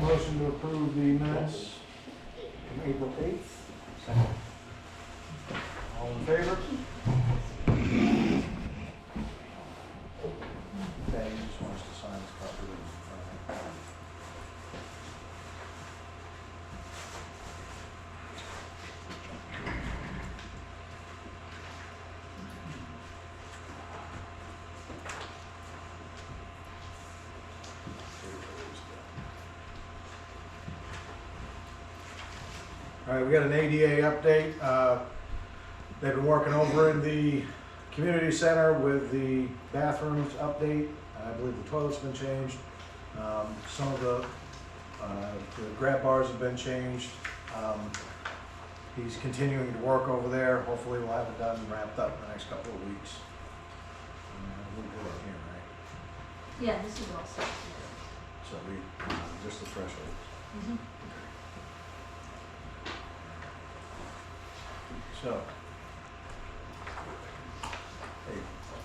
motion to approve the minutes from April 8th. Second. All in favor? Okay, you just want us to sign this copy. All right, we got an ADA update. They've been working over in the community center with the bathrooms update. I believe the toilet's been changed. Some of the grab bars have been changed. He's continuing to work over there. Hopefully we'll have it done and wrapped up in the next couple of weeks. We'll do it here, right? Yeah, this is all set. So we, just the threshold. Mm-hmm. So, hey, I'm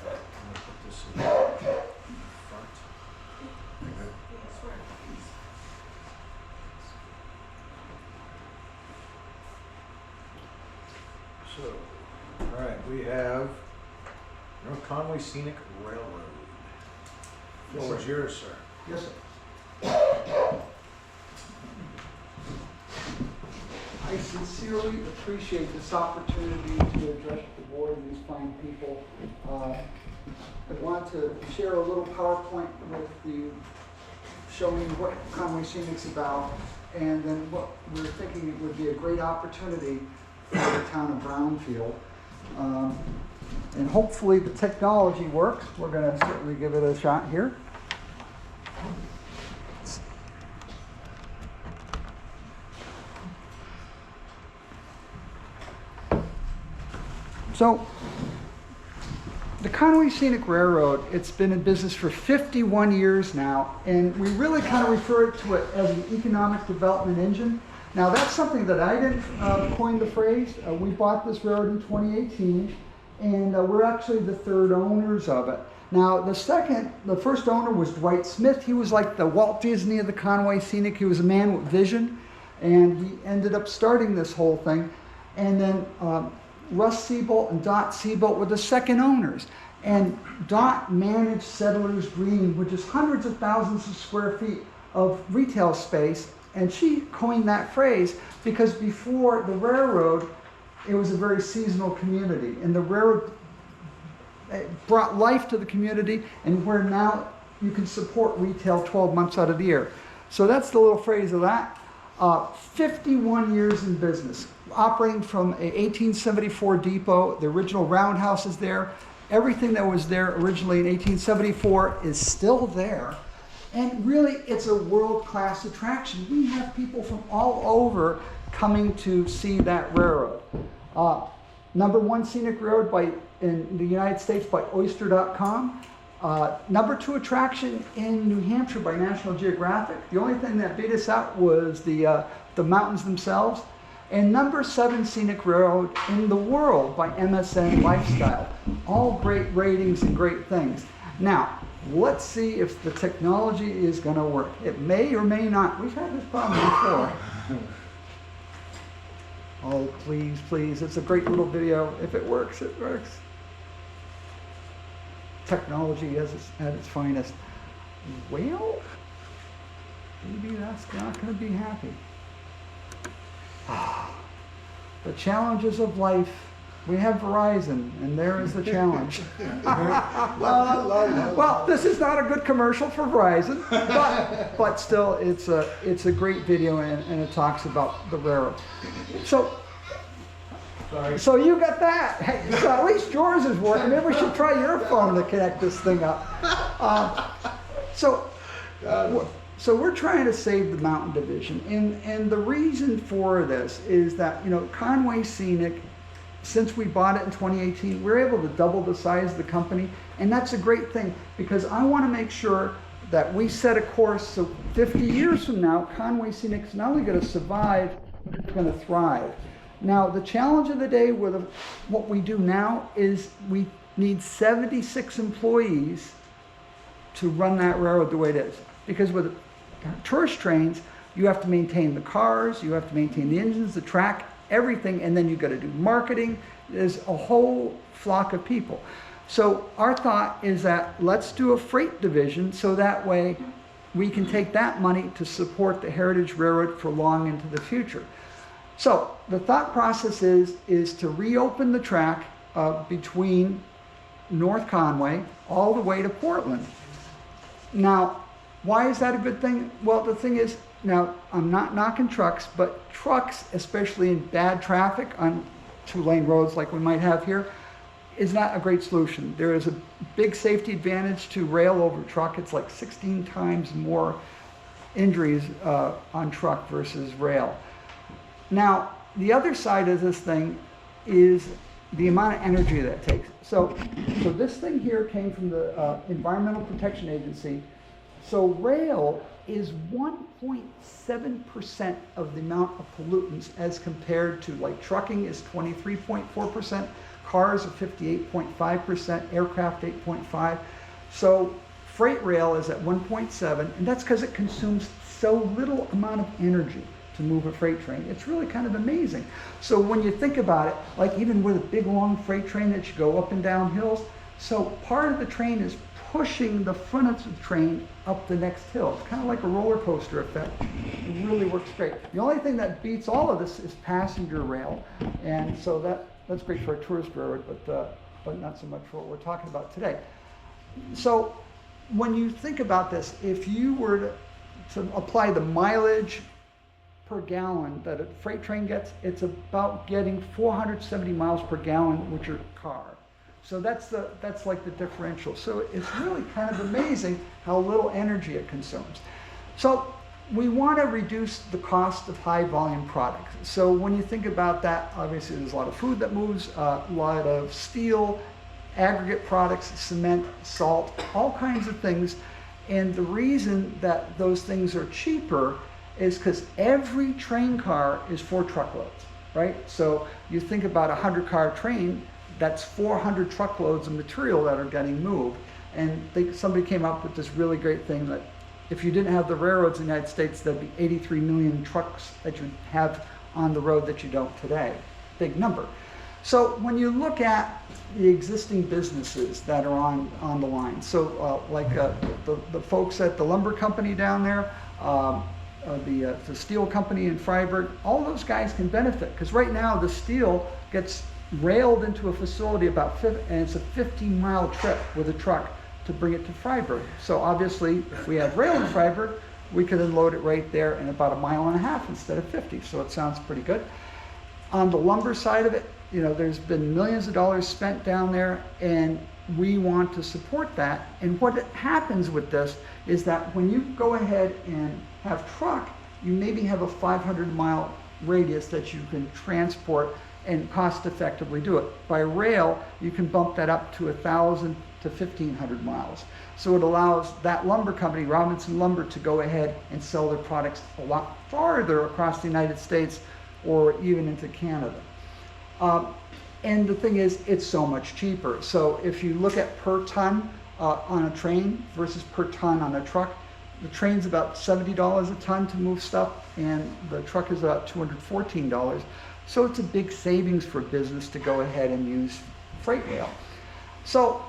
gonna put this in front. So, all right, we have Conway Scenic Railroad. Yes, Floor is sir. yours, sir. Yes, sir. I sincerely appreciate this opportunity to address the board and these fine people. I want to share a little PowerPoint with you showing what Conway Scenic's about, and then what we're thinking it would be a great opportunity for the town of Brownfield. And hopefully the technology works. We're going to certainly give it a shot here. So, the Conway Scenic Railroad, it's been in business for 51 years now, and we really kind of refer to it as an economic development engine. Now, that's something that I didn't coin the phrase. We bought this railroad in 2018, and we're actually the third owners of it. Now, the first owner was Dwight Smith. He was like the Walt Disney of the Conway Scenic. He was a man with vision, and he ended up starting this whole thing. And then Russ Siebold and Dot Siebold were the second owners. And Dot managed Settlers Green, which is hundreds of thousands of square feet of retail space. And she coined that phrase because before the railroad, it was a very seasonal community. And the railroad brought life to the community, and where now you can support retail 12 months out of the year. So that's the little phrase of that. 51 years in business, operating from a 1874 depot. The original roundhouse is there. Everything that was there originally in 1874 is still there. And really, it's a world-class attraction. We have people from all over coming to see that railroad. Number one scenic railroad in the United States by Oyster.com. Number two attraction in New Hampshire by National Geographic. The only thing that beat us out was the mountains themselves. And number 7 scenic railroad in the world by MSN Lifestyle. All great ratings and great things. Now, let's see if the technology is going to work. It may or may not. We've had this problem before. Oh, please, please. It's a great little video. If it works, it works. Technology at its finest. Well, maybe that's not going to be happy. The challenges of life. We have Verizon, and there is the challenge. Well, this is not a good commercial for Verizon, but still, it's a great video, and it talks about the railroad. So you got that. Hey, so at least yours is working. Maybe we should try your phone to connect this thing up. So we're trying to save the mountain division, and the reason for this is that Conway Scenic, since we bought it in 2018, we're able to double the size of the company, and that's a great thing because I want to make sure that we set a course so 50 years from now, Conway Scenic is not only going to survive, but it's going to thrive. Now, the challenge of the day with what we do now is we need 76 employees to run that railroad the way it is. Because with tourist trains, You have to maintain the cars, you have to maintain the engines, the track, everything, and then you got to do marketing. There's a whole flock of people. So our thought is that let's do a freight division so that way we can take that money to support the Heritage Railroad for long into the future. So the thought process is to reopen the track between North Conway all the way to Portland. Now, why is that a good thing? Well, the thing is, now I'm not knocking trucks, but trucks, especially in bad traffic on 2-lane roads like we might have here, is not a great solution. There is a big safety advantage to rail over truck. It's like 16 times more injuries on truck versus rail. Now, the other side of this thing is the amount of energy that it takes. So this thing here came from the Environmental Protection Agency. So rail is 1.7% of the amount of pollutants as compared to like trucking is 23.4%, cars are 58.5%, aircraft 8.5%. So freight rail is at 1.7, and that's because it consumes so little amount of energy to move a freight train. It's really kind of amazing. So when you think about it, like even with a big long freight train that you go up and down hills, so part of the train is pushing the front of the train up the next hill. It's kind of like a roller coaster effect. It really works great. The only thing that beats all of this is passenger rail, and so that's great for a tourist railroad, but not so much for what we're talking about today. So when you think about this, if you were to apply the mileage per gallon that a freight train gets, it's about getting 470 miles per gallon with your car. So that's like the differential. So it's really kind of amazing how little energy it consumes. So we want to reduce the cost of high volume products. So when you think about that, obviously there's a lot of food that moves, a lot of steel, aggregate products, cement, salt, all kinds of things. And the reason that those things are cheaper is because every train car is 4 truckloads, right? So you think about a 100-car train, that's 400 truckloads of material that are getting moved. And somebody came up with this really great thing that if you didn't have the railroads in the United States, there'd be 83 million trucks that you have on the road that you don't today. Big number. So when you look at the existing businesses that are on the line, so the folks at the lumber company down there, the steel company in Freiburg, all those guys can benefit because right now the steel gets railed into a facility and it's a 15-mile trip with a truck to bring it to Freiburg. So obviously, if we have rail in Freiburg, we could unload it right there in about 1.5 miles instead of 50. So it sounds pretty good. On the lumber side of it, there's been millions of dollars spent down there, and we want to support that. And what happens with this is that when you go ahead and have truck, you maybe have a 500-mile radius that you can transport and cost effectively do it. By rail, you can bump that up to 1,000 to 1,500 miles. So it allows that lumber company, Robinson Lumber, to go ahead and sell their products a lot farther across the United States or even into Canada. And the thing is, it's so much cheaper. So if you look at per ton on a train versus per ton on a truck, the train's about $70 a ton to move stuff, and the truck is about $214. So it's a big savings for business to go ahead and use freight rail. So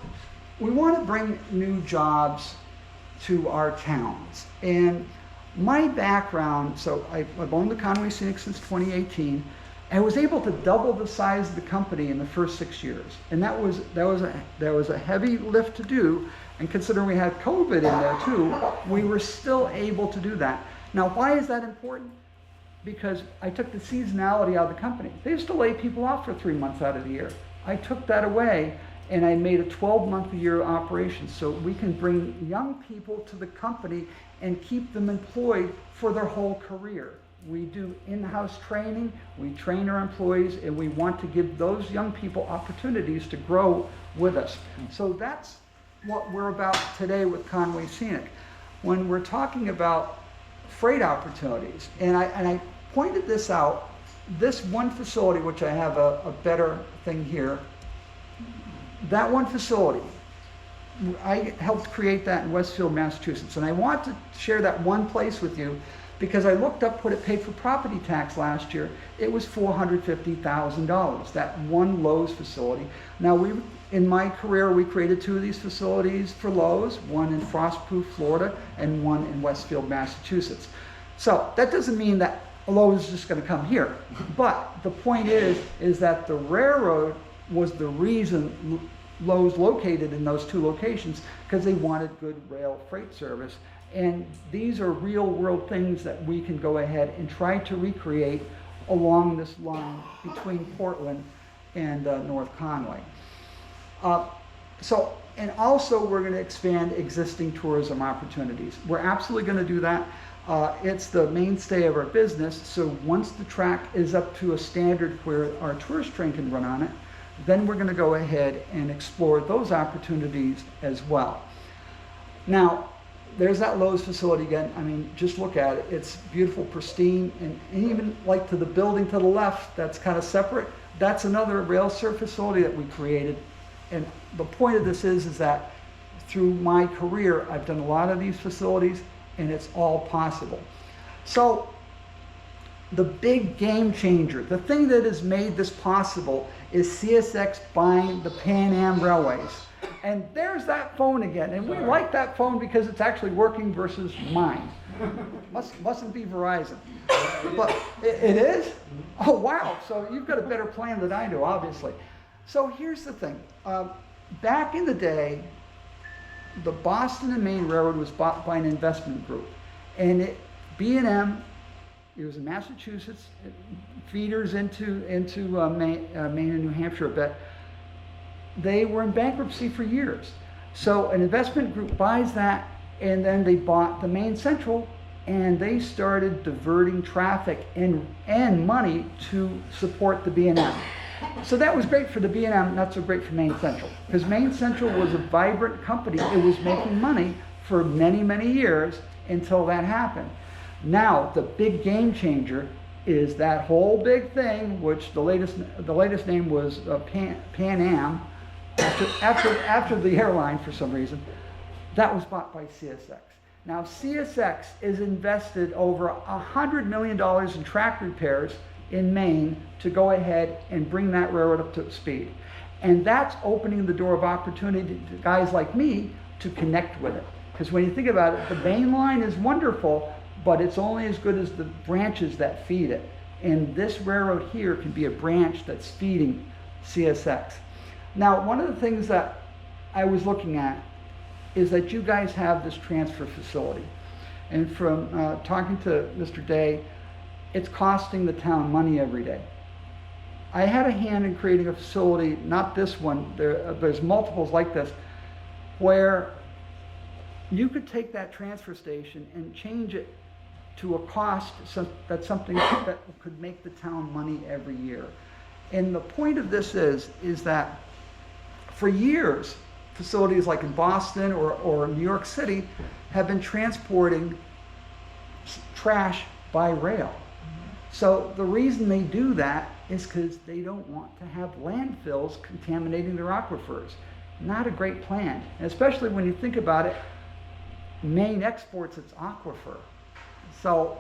we want to bring new jobs to our towns. And my background, so I've owned the Conway Scenic since 2018. I was able to double the size of the company in the first 6 years. And that was a heavy lift to do. And considering we had COVID in there too, we were still able to do that. Now, why is that important? Because I took the seasonality out of the company. They used to lay people off for 3 months out of the year. I took that away and I made a 12-month-a-year operation so we can bring young people to the company and keep them employed for their whole career. We do in-house training, we train our employees, and we want to give those young people opportunities to grow with us. So that's what we're about today with Conway Scenic. When we're talking about freight opportunities, and I pointed this out, this one facility, which I have a better thing here, that one facility, I helped create that in Westfield, Massachusetts, and I want to share that one place with you because I looked up what it paid for property tax last year. It was $450,000, that one Lowe's facility. Now, in my career, we created 2 of these facilities for Lowe's, one in Frostproof, Florida, and one in Westfield, Massachusetts. So that doesn't mean that Lowe's is just going to come here. But the point is that the railroad was the reason Lowe's located in those 2 locations, because they wanted good rail freight service. And these are real world things that we can go ahead and try to recreate along this line between Portland and North Conway. And also we're going to expand existing tourism opportunities. We're absolutely going to do that. It's the mainstay of our business, so once the track is up to a standard where our tourist train can run on it, then we're going to go ahead and explore those opportunities as well. Now, there's that Lowe's facility again. I mean, just look at it. It's beautiful, pristine, and even like to the building to the left that's kind of separate, that's another rail serve facility that we created. And the point of this is that through my career, I've done a lot of these facilities, and it's all possible. So the big game changer, the thing that has made this possible, is CSX buying the Pan Am Railways. And there's that phone again, and we like that phone because it's actually working versus mine. Mustn't be Verizon. But it is? Oh wow, so you've got a better plan than I do, obviously. So here's the thing. Back in the day, the Boston and Maine Railroad was bought by an investment group. And B&M, it was in Massachusetts, feeders into Maine and New Hampshire a bit. They were in bankruptcy for years. So an investment group buys that, and then they bought the Maine Central, and they started diverting traffic and money to support the B&M. So that was great for the B&M, not so great for Maine Central, because Maine Central was a vibrant company. It was making money for many, many years until that happened. Now, the big game changer is that whole big thing, which the latest name was Pan Am, after the airline for some reason, that was bought by CSX. Now, CSX is invested over $100 million in track repairs in Maine to go ahead and bring that railroad up to speed. And that's opening the door of opportunity to guys like me to connect with it. Because when you think about it, the main line is wonderful, but it's only as good as the branches that feed it. And this railroad here can be a branch that's feeding CSX. Now, one of the things that I was looking at is that you guys have this transfer facility. And from talking to Mr. Day, it's costing the town money every day. I had a hand in creating a facility, not this one, there's multiples like this, where you could take that transfer station and change it to a cost that's something that could make the town money every year. And the point of this is that for years, facilities like in Boston or New York City have been transporting trash by rail. So the reason they do that is because they don't want to have landfills contaminating their aquifers. Not a great plan, and especially when you think about it, Maine exports its aquifer. So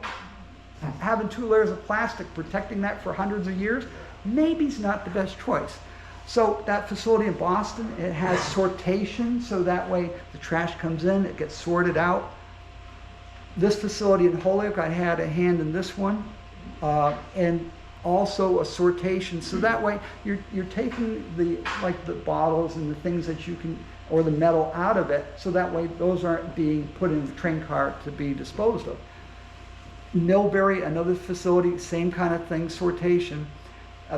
having 2 layers of plastic protecting that for hundreds of years, maybe is not the best choice. So that facility in Boston, it has sortation, so that way the trash comes in, it gets sorted out. This facility in Holyoke, I had a hand in this one, and also a sortation, so that way you're taking the bottles and the things that you can, or the metal out of it, so that way those aren't being put in the train car to be disposed of. Millbury, another facility, same kind of thing, sortation.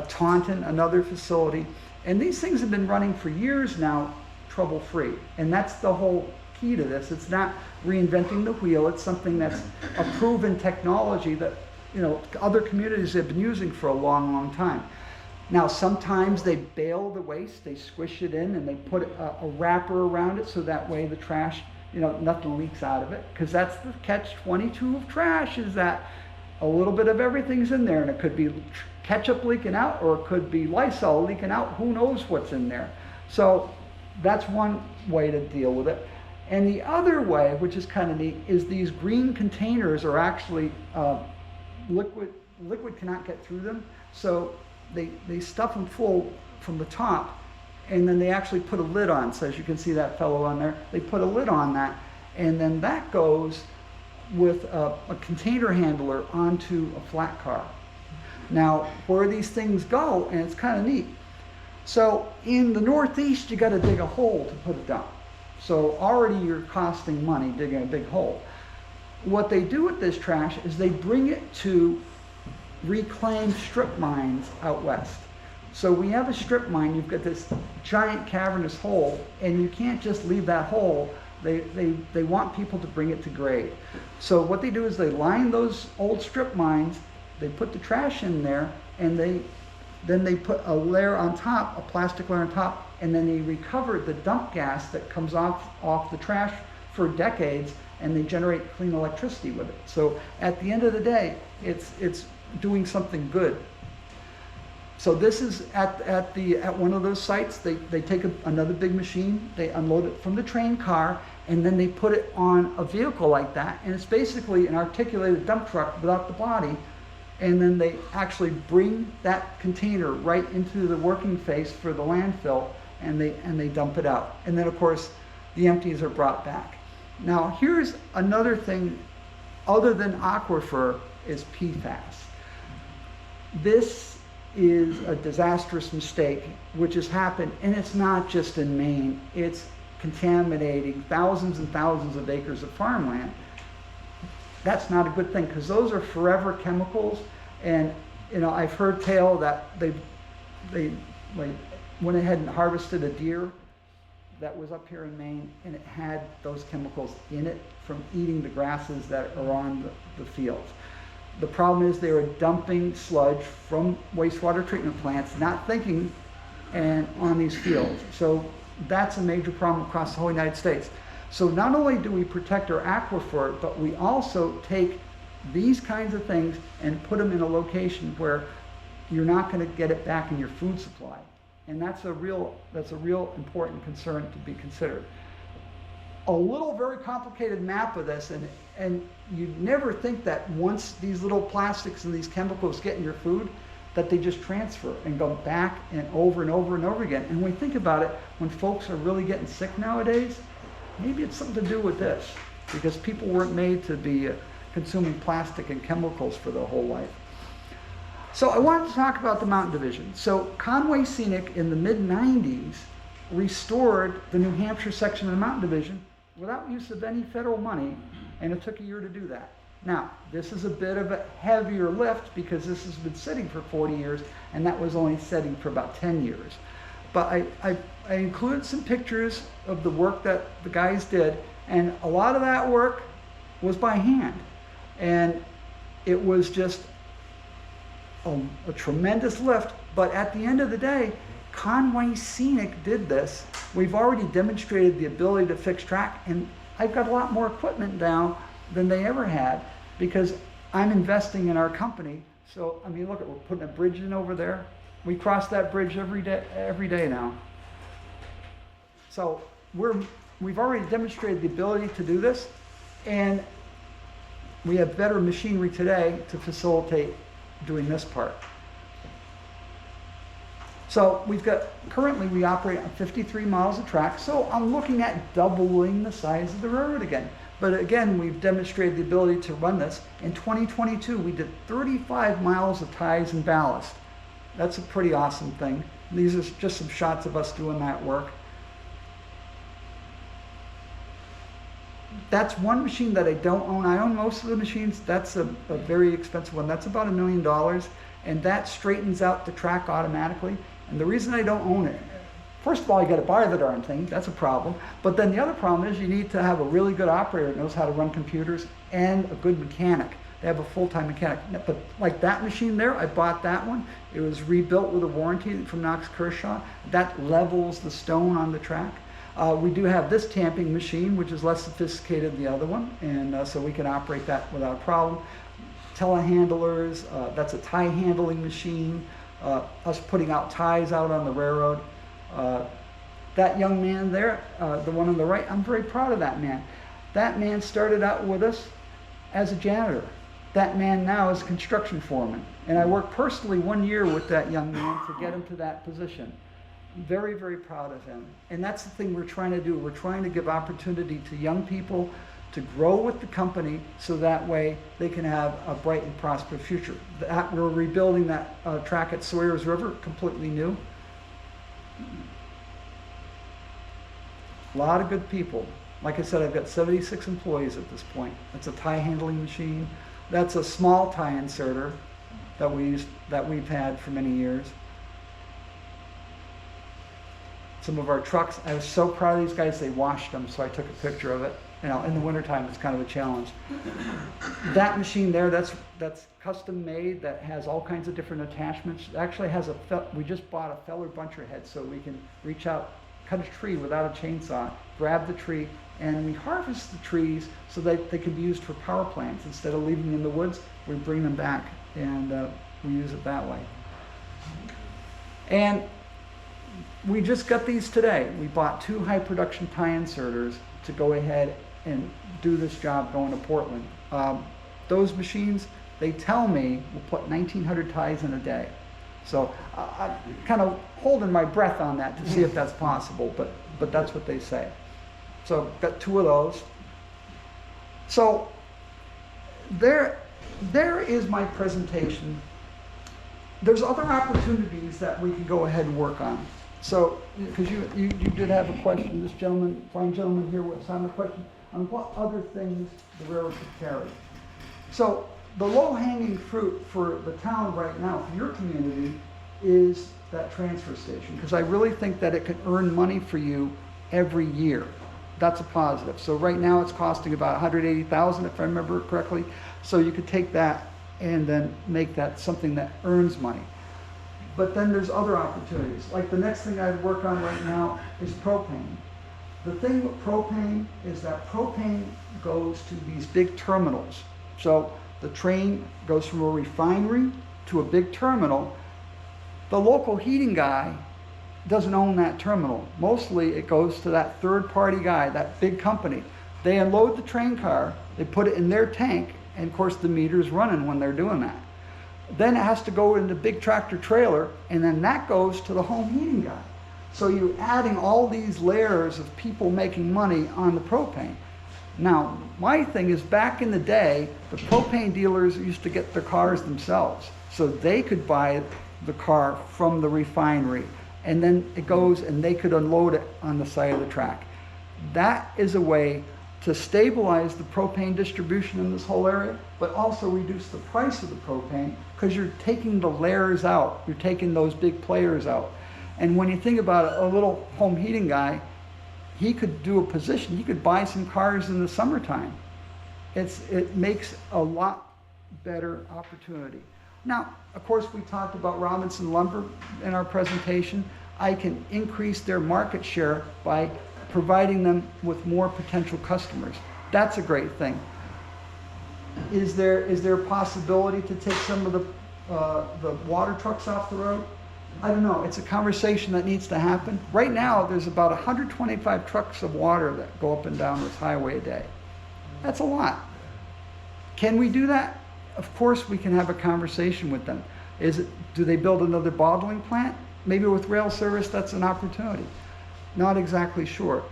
Taunton, another facility. And these things have been running for years now, trouble-free. And that's the whole key to this. It's not reinventing the wheel. It's something that's a proven technology that, you know, other communities have been using for a long, long time. Now, sometimes they bale the waste, they squish it in, and they put a wrapper around it so that way the trash, you know, nothing leaks out of it. Because that's the catch-22 of trash, is that a little bit of everything's in there, and it could be ketchup leaking out, or it could be Lysol leaking out. Who knows what's in there? So that's one way to deal with it. And the other way, which is kind of neat, is these green containers are actually liquid cannot get through them, so they stuff them full from the top, and then they actually put a lid on. So as you can see that fellow on there, they put a lid on that, and then that goes with a container handler onto a flat car. Now, where these things go, and it's kind of neat. So in the Northeast, you got to dig a hole to put it down. So already you're costing money digging a big hole. What they do with this trash is they bring it to reclaimed strip mines out west. So we have a strip mine, you've got this giant cavernous hole, and you can't just leave that hole. They want people to bring it to grade. So what they do is they line those old strip mines, they put the trash in there, and then they put a layer on top, a plastic layer on top, and then they recover the dump gas that comes off the trash for decades, and they generate clean electricity with it. So at the end of the day, it's doing something good. So this is at one of those sites. They take another big machine, they unload it from the train car, and then they put it on a vehicle like that, and it's basically an articulated dump truck without the body. And then they actually bring that container right into the working face for the landfill, and they dump it out. And then of course the empties are brought back. Now here's another thing other than aquifer is PFAS. This is a disastrous mistake which has happened, and it's not just in Maine, it's contaminating thousands and thousands of acres of farmland. That's not a good thing, because those are forever chemicals. And I've heard tale that they went ahead and harvested a deer that was up here in Maine, and it had those chemicals in it from eating the grasses that are on the fields. The problem is they were dumping sludge from wastewater treatment plants, not thinking, and on these fields. So that's a major problem across the whole United States. So not only do we protect our aquifer, but we also take these kinds of things and put them in a location where you're not going to get it back in your food supply. And that's a real important concern to be considered. A little very complicated map of this, and you'd never think that once these little plastics and these chemicals get in your food, that they just transfer and go back and over and over and over again. And when we think about it, when folks are really getting sick nowadays, maybe it's something to do with this, because people weren't made to be consuming plastic and chemicals for their whole life. So I wanted to talk about the Mountain Division. So Conway Scenic in the mid-90s restored the New Hampshire section of the Mountain Division without use of any federal money, and it took a year to do that. Now, this is a bit of a heavier lift because this has been sitting for 40 years, and that was only sitting for about 10 years. But I included some pictures of the work that the guys did, and a lot of that work was by hand. And it was just a tremendous lift, but at the end of the day, Conway Scenic did this. We've already demonstrated the ability to fix track, and I've got a lot more equipment now than they ever had because I'm investing in our company. So, I mean, look, we're putting a bridge in over there. We cross that bridge every day now. So we've already demonstrated the ability to do this, and we have better machinery today to facilitate doing this part. So currently we operate on 53 miles of track, so I'm looking at doubling the size of the railroad again. But again, we've demonstrated the ability to run this. In 2022, we did 35 miles of ties and ballast. That's a pretty awesome thing. These are just some shots of us doing that work. That's one machine that I don't own. I own most of the machines. That's a very expensive one. That's about $1 million, and that straightens out the track automatically. And the reason I don't own it, first of all, you got to buy the darn thing. That's a problem. But then the other problem is you need to have a really good operator that knows how to run computers and a good mechanic. They have a full-time mechanic. But like that machine there, I bought that one. It was rebuilt with a warranty from Knox Kershaw. That levels the stone on the track. We do have this tamping machine, which is less sophisticated than the other one, and so we can operate that without a problem. Telehandlers, that's a tie handling machine. Us putting out ties out on the railroad. That young man there, the one on the right, I'm very proud of that man. That man started out with us as a janitor. That man now is a construction foreman. And I worked personally 1 year with that young man to get him to that position. Very, very proud of him. And that's the thing we're trying to do. We're trying to give opportunity to young people to grow with the company so that way they can have a bright and prosperous future. We're rebuilding that track at Sawyers River, completely new. A lot of good people. Like I said, I've got 76 employees at this point. That's a tie handling machine. That's a small tie inserter that we've had for many years. Some of our trucks, I was so proud of these guys, they washed them, so I took a picture of it. You know, in the wintertime, it's kind of a challenge. That machine there, that's custom made, that has all kinds of different attachments. It actually has we just bought a feller buncher head so we can reach out, cut a tree without a chainsaw, grab the tree, and we harvest the trees so that they can be used for power plants. Instead of leaving them in the woods, we bring them back and we use it that way. And we just got these today. We bought 2 high production tie inserters to go ahead and do this job going to Portland. Those machines, they tell me, will put 1,900 ties in a day. So I'm kind of holding my breath on that to see if that's possible, but that's what they say. So got 2 of those. So there is my presentation. There's other opportunities that we can go ahead and work on. So, because you did have a question, this gentleman, fine gentleman here was on the question on what other things the railroad could carry. So the low-hanging fruit for the town right now, for your community, is that transfer station, because I really think that it could earn money for you every year. That's a positive. So right now it's costing about $180,000 if I remember correctly. So you could take that and then make that something that earns money. But then there's other opportunities. Like the next thing I'd work on right now is propane. The thing with propane is that propane goes to these big terminals. So the train goes from a refinery to a big terminal. The local heating guy doesn't own that terminal. Mostly it goes to that third-party guy, that big company. They unload the train car, they put it in their tank, and of course the meter's running when they're doing that. Then it has to go in the big tractor trailer, and then that goes to the home heating guy. So you're adding all these layers of people making money on the propane. Now, my thing is, back in the day, the propane dealers used to get their cars themselves. So they could buy the car from the refinery, and then it goes and they could unload it on the side of the track. That is a way to stabilize the propane distribution in this whole area, but also reduce the price of the propane, because you're taking the layers out. You're taking those big players out. And when you think about it, a little home heating guy, he could do a position, he could buy some cars in the summertime. It makes a lot better opportunity. Now, of course, we talked about Robinson Lumber in our presentation. I can increase their market share by providing them with more potential customers. That's a great thing. Is there a possibility to take some of the water trucks off the road? I don't know. It's a conversation that needs to happen. Right now, there's about 125 trucks of water that go up and down this highway a day. That's a lot. Can we do that? Of course, we can have a conversation with them. Do they build another bottling plant? Maybe with rail service, that's an opportunity. Not exactly sure.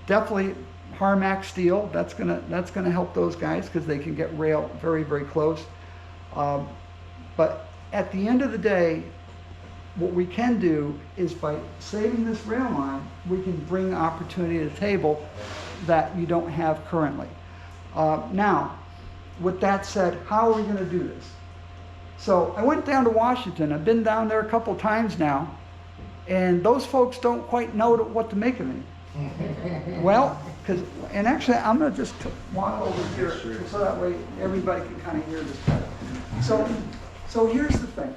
Definitely Harmac Steel, that's gonna help those guys because they can get rail very, very close. But at the end of the day, what we can do is, by saving this rail line, we can bring opportunity to the table that you don't have currently. Now, with that said, how are we gonna do this? So I went down to Washington. I've been down there a couple times now, and those folks don't quite know what to make of me. Well, and actually I'm gonna just walk over here so that way everybody can kind of hear this better. So here's the thing.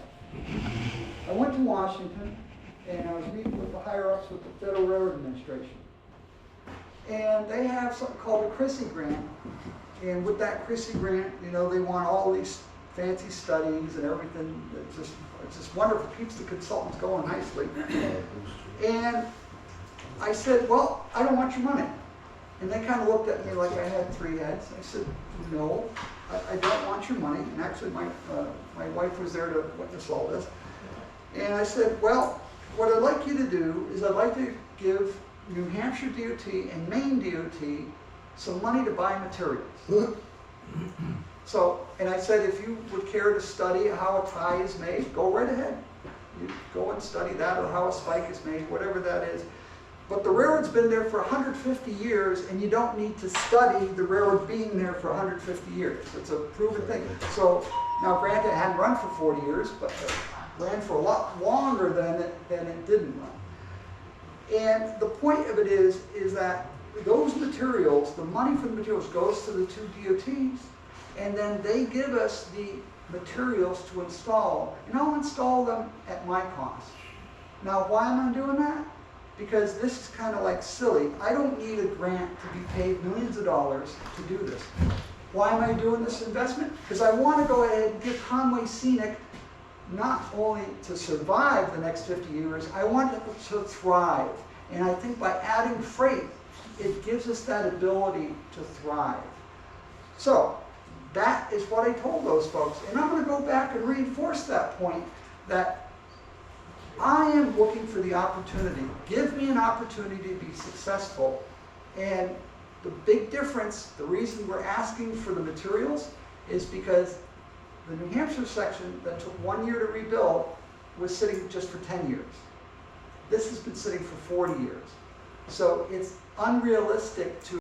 I went to Washington and I was meeting with the higher-ups with the Federal Railroad Administration. And they have something called a Chrissy grant. And with that Chrissy grant, you know, they want all these fancy studies and everything. It's just wonderful. Keeps the consultants going nicely. And I said, well, I don't want your money. And they kind of looked at me like I had 3 heads. I said, no, I don't want your money. And actually my wife was there to witness all this. And I said, well, what I'd like you to do is I'd like to give New Hampshire DOT and Maine DOT some money to buy materials. So, and I said, if you would care to study how a tie is made, go right ahead. You go and study that, or how a spike is made, whatever that is. But the railroad's been there for 150 years, and you don't need to study the railroad being there for 150 years. It's a proven thing. So, now granted, it hadn't run for 40 years, but it ran for a lot longer than it didn't run. And the point of it is that those materials, the money for the materials goes to the 2 DOTs, and then they give us the materials to install, and I'll install them at my cost. Now, why am I doing that? Because this is kind of like silly. I don't need a grant to be paid millions of dollars to do this. Why am I doing this investment? Because I want to go ahead and give Conway Scenic not only to survive the next 50 years, I want it to thrive. And I think by adding freight, it gives us that ability to thrive. So, that is what I told those folks. And I'm going to go back and reinforce that point, that I am looking for the opportunity. Give me an opportunity to be successful. And the big difference, the reason we're asking for the materials, is because the New Hampshire section that took 1 year to rebuild was sitting just for 10 years. This has been sitting for 40 years. So it's unrealistic to